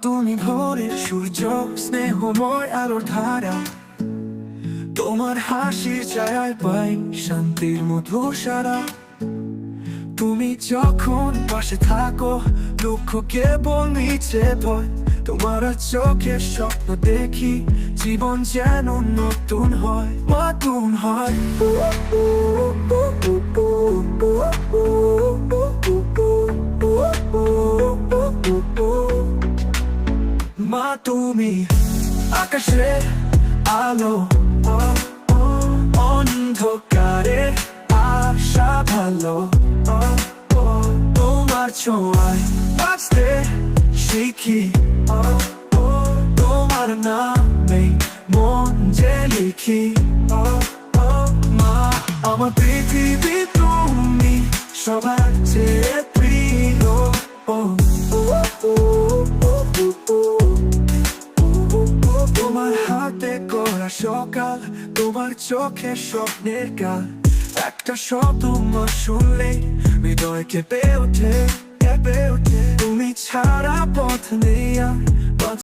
তুমি ভোরের সূর্য, স্নেহময় আলোর ধারা। তোমার হাসির ছায়ায় পাই শান্তির মধুর সারা। তুমি যখন পাশে থাকো, দুঃখ কেবল নিচে ভয়। তোমার চোখের স্বপ্ন দেখি, জীবন যেন নতুন হয়, নতুন হয়। মা তুমি আকাশে আলো, অন্ধকারে আশা ভালো। তোমার ছোঁয়ায় বাঁচতে শিখি, তোমার নামে মন যে লিখি। মা আমার পৃথিবী, তুমি সবার চেয়ে প্রিয়। তোমার হাতে করা সকাল, তোমার চোখে স্বপ্নের গান। একটা শব্দ মা শুনলে হৃদয় কেঁপে ওঠে, কেঁপে ওঠে। তুমি ছাড়া পথ নেই আর,